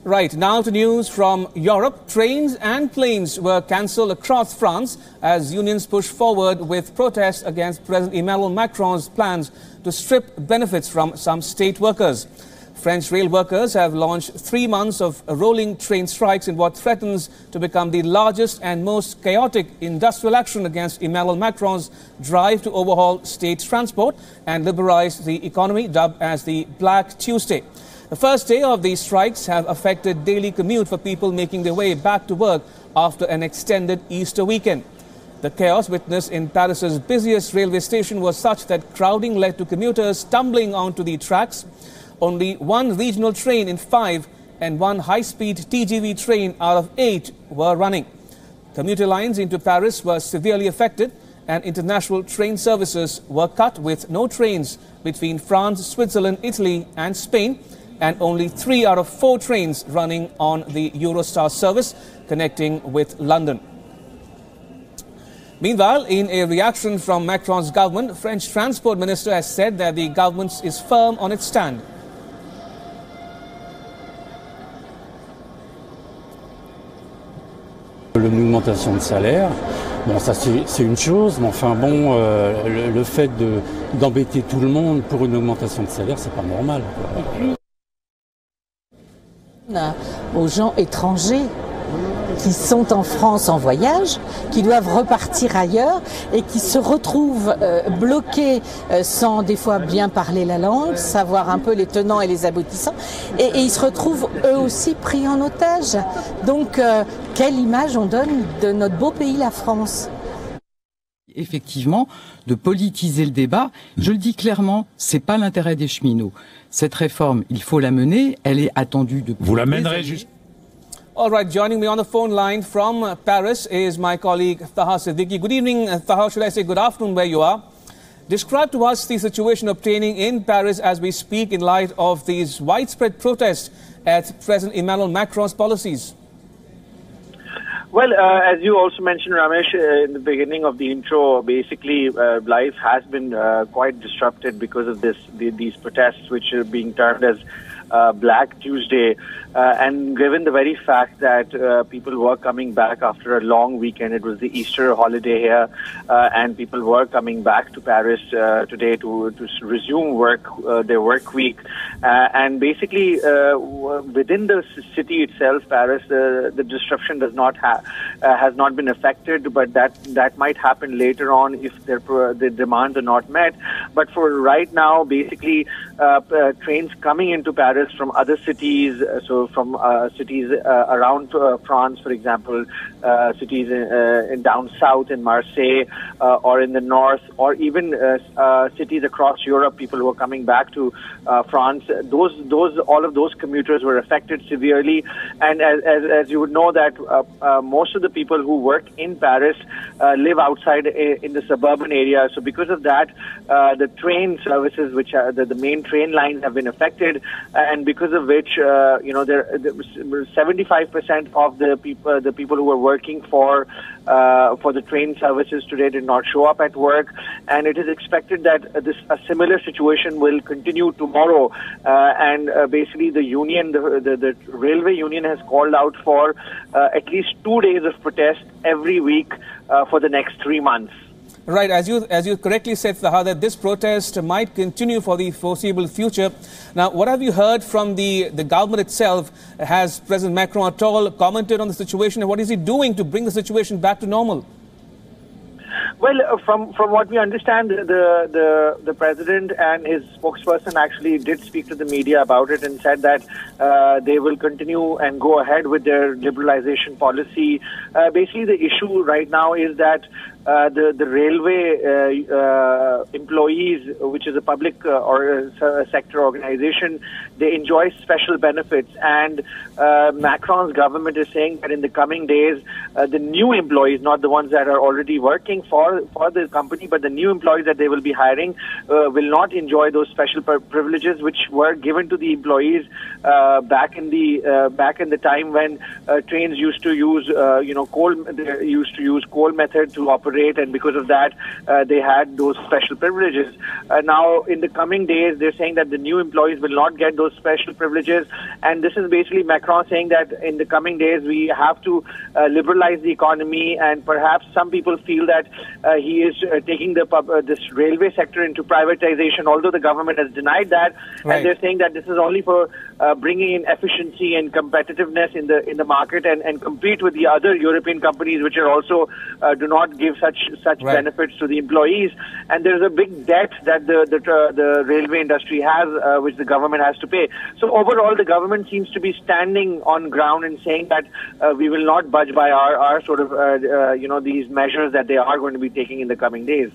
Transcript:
Right, now to news from Europe. Trains and planes were cancelled across France as unions push forward with protests against President Emmanuel Macron's plans to strip benefits from some state workers. French rail workers have launched 3 months of rolling train strikes in what threatens to become the largest and most chaotic industrial action against Emmanuel Macron's drive to overhaul state transport and liberalize the economy, dubbed as the Black Tuesday. The first day of these strikes have affected daily commute for people making their way back to work after an extended Easter weekend. The chaos witnessed in Paris's busiest railway station was such that crowding led to commuters stumbling onto the tracks. Only one regional train in 5 and one high-speed TGV train out of 8 were running. Commuter lines into Paris were severely affected and international train services were cut, with no trains between France, Switzerland, Italy and Spain, and only 3 out of 4 trains running on the Eurostar service connecting with London. Meanwhile, in a reaction from Macron's government, French Transport Minister has said that the government is firm on its stand. L'augmentation de salaire, bon ça c'est une chose, mais enfin bon, le fait d'embêter tout le monde pour une augmentation de salaire, c'est pas normal. Aux gens étrangers qui sont en France en voyage, qui doivent repartir ailleurs et qui se retrouvent bloqués sans des fois bien parler la langue, savoir un peu les tenants et les aboutissants, et ils se retrouvent eux aussi pris en otage. Donc quelle image on donne de notre beau pays, la France? Effectivement, de politiser le débat, je le dis clairement, c'est pas l'intérêt des cheminots. Cette réforme, il faut la mener, elle est attendue depuis. Vous la mènerez juste. All right, joining me on the phone line from Paris is my colleague Taha Siddiqui. Good evening, Taha, should I say good afternoon where you are. Describe to us the situation obtaining in Paris as we speak in light of these widespread protests at President Emmanuel Macron's policies. Well, as you also mentioned, Ramesh, in the beginning of the intro, basically life has been quite disrupted because of these protests, which are being termed as Black Tuesday. And given the very fact that people were coming back after a long weekend, it was the Easter holiday here, and people were coming back to Paris today to resume their work week. And basically, within the city itself, Paris, the disruption has not been affected, but that might happen later on if the demands are not met. But for right now, basically, trains coming into Paris from other cities, so from cities around France, for example, cities in down south in Marseille, or in the north, or even cities across Europe, people who are coming back to France. All of those commuters were affected severely, and as you would know that most of the people who work in Paris live outside in the suburban area. So because of that, the train services, which are the main train lines, have been affected, and because of which, 75% of the people who were working for the train services today did not show up at work, and it is expected that a similar situation will continue tomorrow. And basically, the union, the railway union, has called out for at least 2 days of protest every week for the next 3 months. Right, as you correctly said, Taha, that this protest might continue for the foreseeable future. Now, what have you heard from the government itself? Has President Macron at all commented on the situation, and what is he doing to bring the situation back to normal? Well, from what we understand, the president and his spokesperson actually did speak to the media about it and said that they will continue and go ahead with their liberalization policy. Basically, the issue right now is that the railway employees, which is a public or sector organization, they enjoy special benefits, and Macron's government is saying that in the coming days, the new employees, not the ones that are already working for the company, but the new employees that they will be hiring will not enjoy those special privileges which were given to the employees back in the time when trains used to use coal method to operate rate, and because of that, they had those special privileges. Now, in the coming days, they're saying that the new employees will not get those special privileges, and this is basically Macron saying that in the coming days we have to liberalize the economy, and perhaps some people feel that he is taking this railway sector into privatization, although the government has denied that. Right. And they're saying that this is only for bringing in efficiency and competitiveness in the market and compete with the other European companies which are also do not give such Right. benefits to the employees. And there's a big debt that the railway industry has, which the government has to pay. So overall, the government seems to be standing on ground and saying that we will not budge by our sort of these measures that they are going to be taking in the coming days.